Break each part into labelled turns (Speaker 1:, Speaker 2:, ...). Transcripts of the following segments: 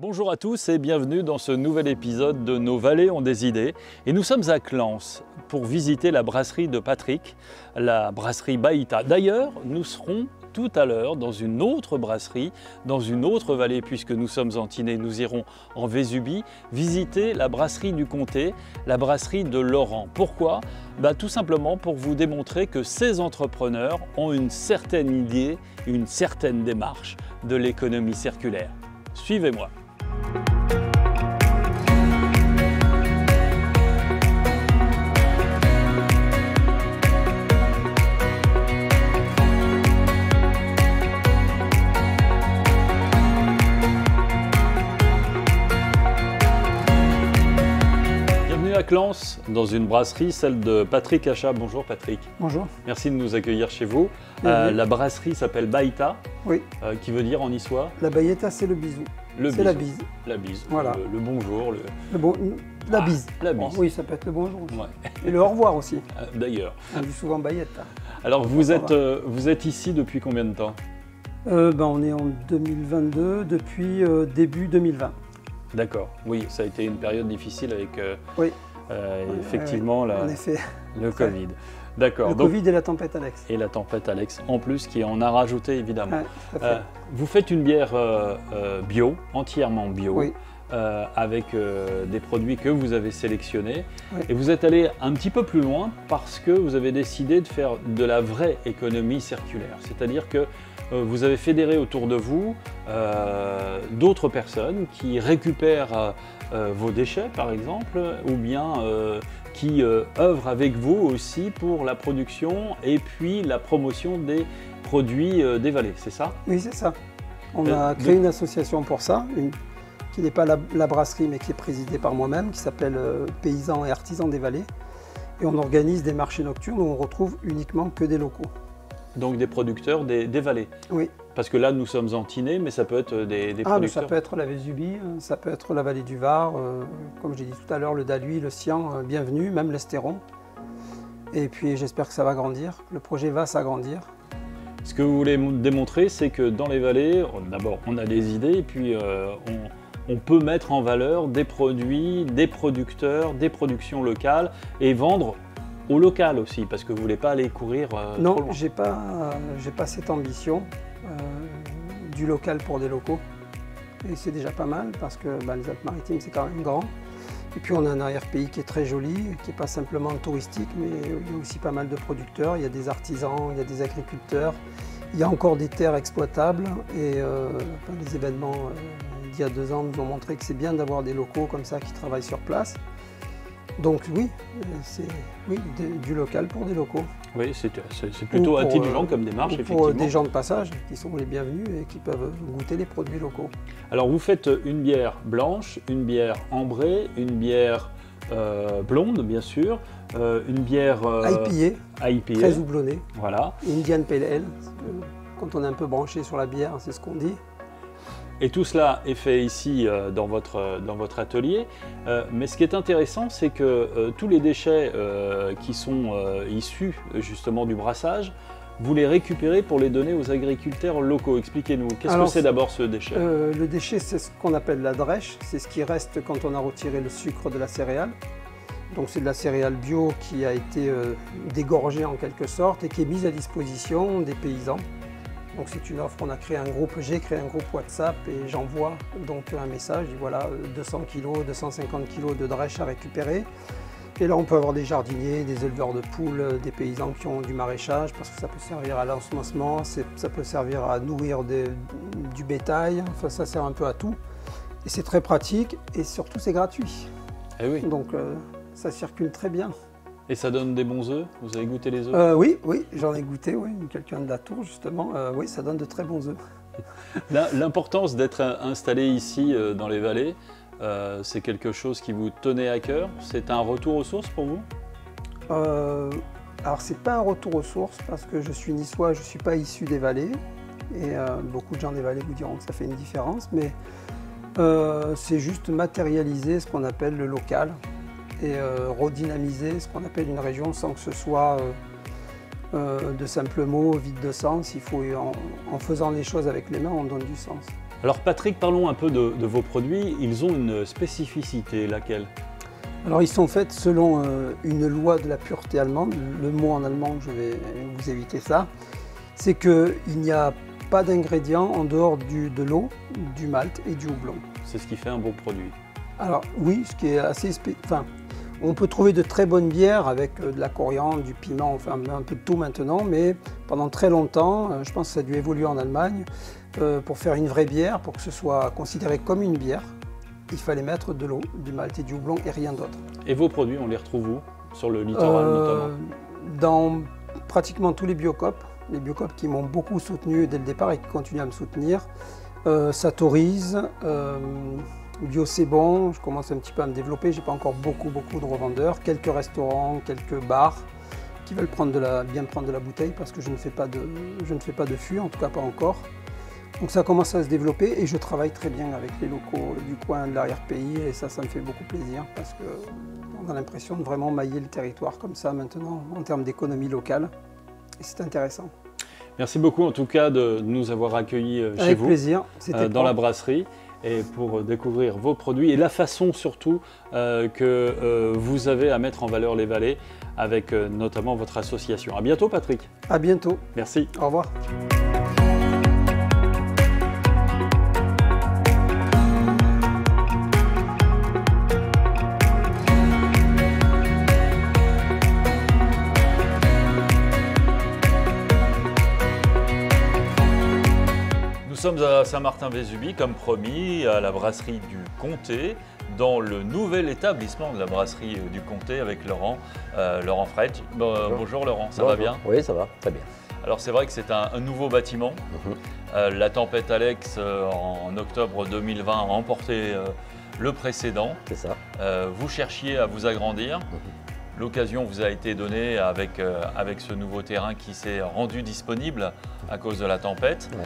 Speaker 1: Bonjour à tous et bienvenue dans ce nouvel épisode de Nos vallées ont des idées. Et nous sommes à Clans pour visiter la brasserie de Patrick, la brasserie Baïta. D'ailleurs, nous serons tout à l'heure dans une autre brasserie, dans une autre vallée, puisque nous sommes en Tinée, nous irons en Vésubie, visiter la brasserie du Comté, la brasserie de Laurent. Pourquoi ? Tout simplement pour vous démontrer que ces entrepreneurs ont une certaine idée, une certaine démarche de l'économie circulaire. Suivez-moi. À Clans, dans une brasserie, celle de Patrick Achat. Bonjour Patrick.
Speaker 2: Bonjour.
Speaker 1: Merci de nous accueillir chez vous. La brasserie s'appelle Baïta,
Speaker 2: oui.
Speaker 1: Qui veut dire en niçois.
Speaker 2: La Baïta, c'est le bisou. C'est la bise.
Speaker 1: La bise,
Speaker 2: voilà.
Speaker 1: Le bonjour.
Speaker 2: La bise.
Speaker 1: La bise.
Speaker 2: Bon, oui, ça peut être le bonjour.
Speaker 1: Ouais.
Speaker 2: Et le au revoir aussi.
Speaker 1: D'ailleurs.
Speaker 2: On dit souvent Baïta.
Speaker 1: Alors vous êtes ici depuis combien de temps?
Speaker 2: On est en 2022, depuis début 2020.
Speaker 1: D'accord, oui, ça a été une période difficile avec
Speaker 2: oui.
Speaker 1: Effectivement le Covid. D'accord.
Speaker 2: Le Covid et la tempête Alex.
Speaker 1: Et la tempête Alex, en plus, qui en a rajouté évidemment.
Speaker 2: Ouais, tout à fait.
Speaker 1: Vous faites une bière bio, entièrement bio,
Speaker 2: oui.
Speaker 1: Avec des produits que vous avez sélectionnés.
Speaker 2: Oui.
Speaker 1: Et vous êtes allé un petit peu plus loin parce que vous avez décidé de faire de la vraie économie circulaire. C'est-à-dire que vous avez fédéré autour de vous d'autres personnes qui récupèrent vos déchets, par exemple, ou bien qui œuvrent avec vous aussi pour la production et puis la promotion des produits des vallées, c'est ça?
Speaker 2: Oui, c'est ça. On a créé une association pour ça, qui n'est pas la brasserie, mais qui est présidée par moi-même, qui s'appelle Paysans et Artisans des Vallées. Et on organise des marchés nocturnes où on retrouve uniquement que des locaux.
Speaker 1: Donc des producteurs des vallées.
Speaker 2: Oui.
Speaker 1: Parce que là, nous sommes en Tinée, mais ça peut être des producteurs.
Speaker 2: Ça peut être la Vésubie, ça peut être la vallée du Var, comme j'ai dit tout à l'heure, le Daluy, le Sian, bienvenue, même l'Estéron. Et puis j'espère que ça va grandir, le projet va s'agrandir.
Speaker 1: Ce que vous voulez démontrer, c'est que dans les vallées, d'abord, on a des idées, et puis on peut mettre en valeur des produits, des producteurs, des productions locales, et vendre au local aussi, parce que vous ne voulez pas aller courir
Speaker 2: non,
Speaker 1: trop loin.
Speaker 2: j'ai pas cette ambition du local pour des locaux. Et c'est déjà pas mal, parce que les Alpes-Maritimes, c'est quand même grand. Et puis on a un arrière-pays qui est très joli, qui n'est pas simplement touristique, mais il y a aussi pas mal de producteurs, il y a des artisans, il y a des agriculteurs, il y a encore des terres exploitables. Et les événements d'il y a 2 ans nous ont montré que c'est bien d'avoir des locaux comme ça qui travaillent sur place. Donc oui, c'est du local pour des locaux.
Speaker 1: Oui, c'est plutôt intelligent comme démarche, effectivement.
Speaker 2: Pour des gens de passage qui sont les bienvenus et qui peuvent goûter les produits locaux.
Speaker 1: Alors vous faites une bière blanche, une bière ambrée, une bière blonde bien sûr, une bière
Speaker 2: IPA, très houblonnée.
Speaker 1: Voilà.
Speaker 2: Indian Pale Ale, quand on est un peu branché sur la bière, c'est ce qu'on dit.
Speaker 1: Et tout cela est fait ici dans votre atelier. Mais ce qui est intéressant, c'est que tous les déchets qui sont issus justement du brassage, vous les récupérez pour les donner aux agriculteurs locaux. Expliquez-nous, qu'est-ce que c'est d'abord ce déchet?
Speaker 2: Le déchet, c'est ce qu'on appelle la drèche. C'est ce qui reste quand on a retiré le sucre de la céréale. Donc c'est de la céréale bio qui a été dégorgée en quelque sorte et qui est mise à disposition des paysans. Donc c'est une offre, j'ai créé un groupe WhatsApp et j'envoie donc un message, voilà 200 kg, 250 kg de drèche à récupérer. Et là on peut avoir des jardiniers, des éleveurs de poules, des paysans qui ont du maraîchage parce que ça peut servir à l'ensemencement, ça peut servir à nourrir du bétail, enfin ça sert un peu à tout. Et c'est très pratique et surtout c'est gratuit.
Speaker 1: Eh oui.
Speaker 2: Donc ça circule très bien.
Speaker 1: Et ça donne des bons œufs? Vous avez goûté les œufs?
Speaker 2: Oui, j'en ai goûté, oui. Quelqu'un de la Tour, justement. Oui, ça donne de très bons œufs.
Speaker 1: L'importance d'être installé ici dans les vallées, c'est quelque chose qui vous tenait à cœur? C'est un retour aux sources pour vous?
Speaker 2: Alors, c'est pas un retour aux sources parce que je suis niçois, je ne suis pas issu des vallées. Et beaucoup de gens des vallées vous diront que ça fait une différence. Mais c'est juste matérialiser ce qu'on appelle le local. Et redynamiser ce qu'on appelle une région sans que ce soit de simples mots vides de sens. Il faut, en faisant les choses avec les mains, on donne du sens.
Speaker 1: Alors Patrick, parlons un peu de vos produits. Ils ont une spécificité, laquelle?
Speaker 2: Alors ils sont faits selon une loi de la pureté allemande. Le mot en allemand, je vais vous éviter ça. C'est qu'il n'y a pas d'ingrédients en dehors de l'eau, du malt et du houblon.
Speaker 1: C'est ce qui fait un bon produit.
Speaker 2: Alors oui, ce qui est assez on peut trouver de très bonnes bières avec de la coriandre, du piment, enfin un peu de tout maintenant, mais pendant très longtemps, je pense que ça a dû évoluer en Allemagne, pour faire une vraie bière, pour que ce soit considéré comme une bière, il fallait mettre de l'eau, du malt et du houblon et rien d'autre.
Speaker 1: Et vos produits, on les retrouve où? Sur le littoral notamment?
Speaker 2: Dans pratiquement tous les Biocoop qui m'ont beaucoup soutenu dès le départ et qui continuent à me soutenir. Satorise, Bio c'est bon, je commence un petit peu à me développer, j'ai pas encore beaucoup de revendeurs, quelques restaurants, quelques bars qui veulent bien prendre de la bouteille parce que je ne fais pas de fût, en tout cas pas encore. Donc ça commence à se développer et je travaille très bien avec les locaux du coin de l'arrière-pays et ça me fait beaucoup plaisir parce qu'on a l'impression de vraiment mailler le territoire comme ça maintenant en termes d'économie locale et c'est intéressant.
Speaker 1: Merci beaucoup en tout cas de nous avoir accueillis chez vous.
Speaker 2: Avec plaisir,
Speaker 1: dans la brasserie. Et pour découvrir vos produits et la façon surtout que vous avez à mettre en valeur les vallées avec notamment votre association. À bientôt Patrick.
Speaker 2: À bientôt.
Speaker 1: Merci.
Speaker 2: Au revoir.
Speaker 1: Nous sommes à Saint-Martin-Vésubie, comme promis, à la brasserie du Comté, dans le nouvel établissement de la brasserie du Comté avec Laurent Fredge. Bonjour Laurent, ça va bien?
Speaker 3: Oui, ça va, très bien.
Speaker 1: Alors c'est vrai que c'est un nouveau bâtiment. La tempête Alex en octobre 2020 a remporté le précédent.
Speaker 3: C'est ça.
Speaker 1: Vous cherchiez à vous agrandir. L'occasion vous a été donnée avec ce nouveau terrain qui s'est rendu disponible à cause de la tempête. Ouais.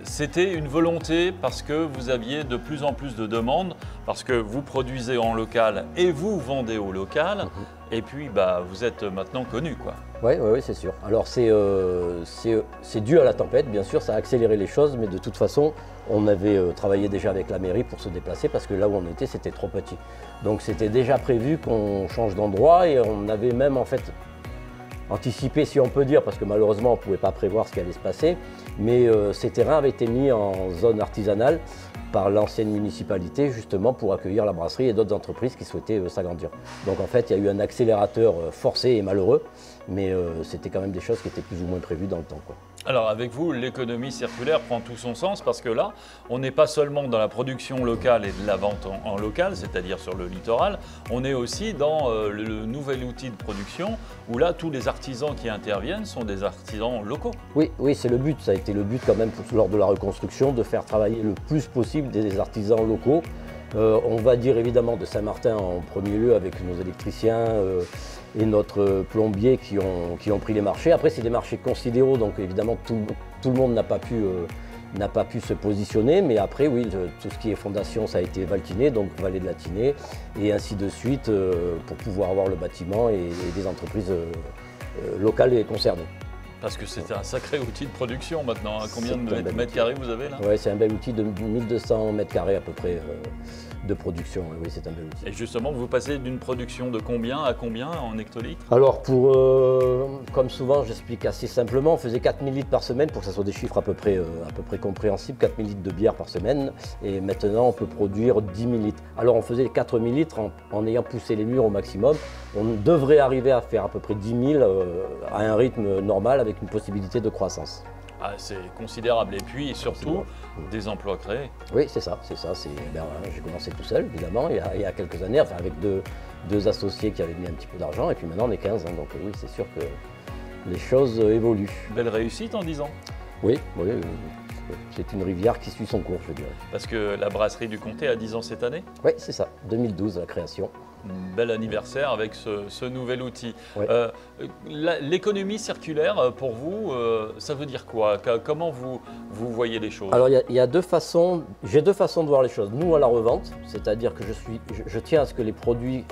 Speaker 1: C'était une volonté parce que vous aviez de plus en plus de demandes, parce que vous produisez en local et vous vendez au local, et puis vous êtes maintenant connu, quoi.
Speaker 3: Oui, c'est sûr. Alors c'est dû à la tempête, bien sûr, ça a accéléré les choses, mais de toute façon, on avait travaillé déjà avec la mairie pour se déplacer parce que là où on était, c'était trop petit. Donc c'était déjà prévu qu'on change d'endroit et on avait même en fait anticipé, si on peut dire, parce que malheureusement on ne pouvait pas prévoir ce qui allait se passer, mais ces terrains avaient été mis en zone artisanale par l'ancienne municipalité justement pour accueillir la brasserie et d'autres entreprises qui souhaitaient s'agrandir. Donc en fait il y a eu un accélérateur forcé et malheureux, mais c'était quand même des choses qui étaient plus ou moins prévues dans le temps, quoi.
Speaker 1: Alors avec vous, l'économie circulaire prend tout son sens parce que là, on n'est pas seulement dans la production locale et de la vente en local, c'est-à-dire sur le littoral, on est aussi dans le nouvel outil de production où là, tous les artisans qui interviennent sont des artisans locaux.
Speaker 3: Oui, c'est le but. Ça a été le but quand même lors de la reconstruction, de faire travailler le plus possible des artisans locaux. On va dire évidemment de Saint-Martin en premier lieu avec nos électriciens et notre plombier qui ont pris les marchés. Après c'est des marchés considéraux, donc évidemment tout le monde n'a pas pu se positionner, mais après oui, tout ce qui est fondation ça a été Valtiné, donc Vallée de la Tinée, et ainsi de suite pour pouvoir avoir le bâtiment et des entreprises locales et concernées.
Speaker 1: Parce que c'est un sacré outil de production maintenant. Combien de mètres carrés vous avez là?
Speaker 3: Oui, c'est un bel outil de 1200 mètres carrés à peu près de production. Oui, c'est un bel outil.
Speaker 1: Et justement, vous passez d'une production de combien à combien en hectolitres?
Speaker 3: Alors, comme souvent, j'explique assez simplement, on faisait 4000 litres par semaine pour que ça soit des chiffres à peu près compréhensibles, 4000 litres de bière par semaine. Et maintenant, on peut produire 10 000 litres. Alors, on faisait 4000 litres en ayant poussé les murs au maximum. On devrait arriver à faire à peu près 10 000 à un rythme normal avec une possibilité de croissance.
Speaker 1: Ah, c'est considérable. Et puis surtout, des emplois créés.
Speaker 3: Oui, c'est ça. J'ai commencé tout seul, évidemment, il y a quelques années, enfin, avec deux associés qui avaient mis un petit peu d'argent. Et puis maintenant, on est 15. Donc oui, c'est sûr que les choses évoluent.
Speaker 1: Belle réussite en 10 ans.
Speaker 3: Oui. C'est une rivière qui suit son cours, je dirais.
Speaker 1: Parce que la brasserie du Comté a 10 ans cette année?
Speaker 3: Oui, c'est ça. 2012, la création.
Speaker 1: Bel anniversaire avec ce nouvel outil.
Speaker 3: Ouais.
Speaker 1: L'économie circulaire, pour vous, ça veut dire quoi? Comment vous voyez les choses?
Speaker 3: Alors, il y a deux façons, j'ai deux façons de voir les choses. Nous, à la revente, c'est-à-dire que je tiens à ce que les produits,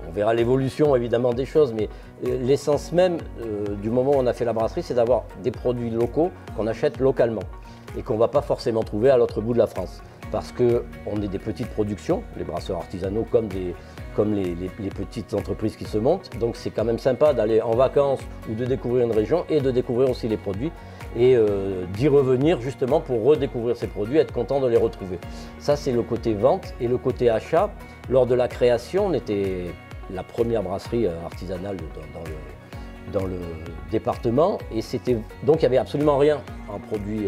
Speaker 3: on verra l'évolution évidemment des choses, mais l'essence même du moment où on a fait la brasserie, c'est d'avoir des produits locaux qu'on achète localement. et qu'on ne va pas forcément trouver à l'autre bout de la France. Parce qu'on est des petites productions, les brasseurs artisanaux comme les petites entreprises qui se montent. Donc c'est quand même sympa d'aller en vacances ou de découvrir une région et de découvrir aussi les produits et d'y revenir justement pour redécouvrir ces produits, être content de les retrouver. Ça c'est le côté vente. Et le côté achat, lors de la création, on était la première brasserie artisanale dans le département et donc il n'y avait absolument rien en produits,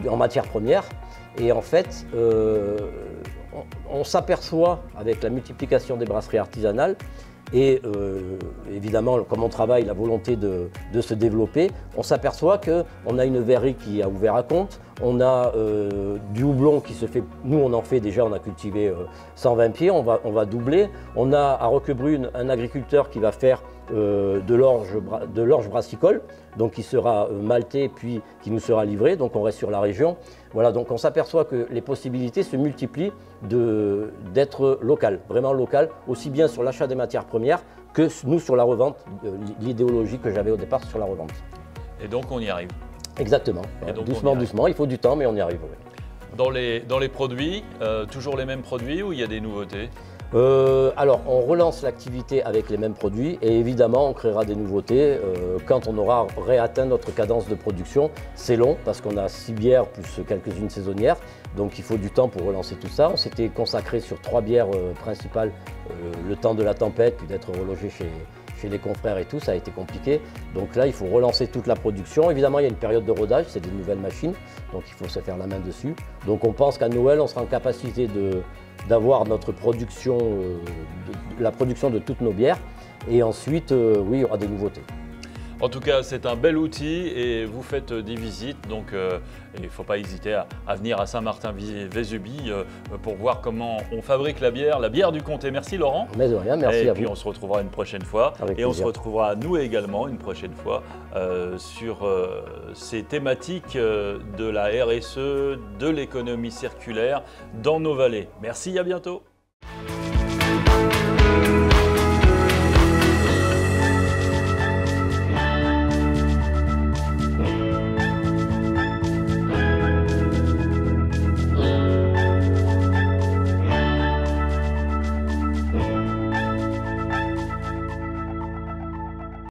Speaker 3: en matière première. Et en fait, on s'aperçoit avec la multiplication des brasseries artisanales et évidemment, comme on travaille, la volonté de se développer, on s'aperçoit qu'on a une verrerie qui a ouvert à Contes, on a du houblon qui se fait, nous on en fait déjà, on a cultivé 120 pieds, on va doubler. On a à Roquebrune un agriculteur qui va faire de l'orge brassicole, donc qui sera malté puis qui nous sera livré, donc on reste sur la région. Voilà, donc on s'aperçoit que les possibilités se multiplient d'être local, vraiment local, aussi bien sur l'achat des matières premières que nous sur la revente, l'idéologie que j'avais au départ sur la revente.
Speaker 1: Et donc on y arrive.
Speaker 3: Exactement, donc doucement, il faut du temps mais on y arrive. Oui.
Speaker 1: Dans les produits, toujours les mêmes produits ou il y a des nouveautés ?
Speaker 3: Alors, on relance l'activité avec les mêmes produits et évidemment, on créera des nouveautés quand on aura réatteint notre cadence de production. C'est long parce qu'on a 6 bières plus quelques-unes saisonnières, donc il faut du temps pour relancer tout ça. On s'était consacré sur 3 bières principales, le temps de la tempête, puis d'être relogé chez les confrères et tout, ça a été compliqué. Donc là, il faut relancer toute la production. Évidemment, il y a une période de rodage, c'est des nouvelles machines, donc il faut se faire la main dessus. Donc on pense qu'à Noël, on sera en capacité d'avoir notre production, la production de toutes nos bières. Et ensuite, oui, il y aura des nouveautés.
Speaker 1: En tout cas, c'est un bel outil et vous faites des visites, donc il ne faut pas hésiter à venir à Saint-Martin-Vésubie pour voir comment on fabrique la bière du comté. Merci Laurent.
Speaker 3: Mais de rien, merci à vous.
Speaker 1: Et puis on se retrouvera une prochaine fois.
Speaker 3: Avec
Speaker 1: et on
Speaker 3: plaisir.
Speaker 1: se retrouvera nous également une prochaine fois sur ces thématiques de la RSE, de l'économie circulaire dans nos vallées. Merci, à bientôt.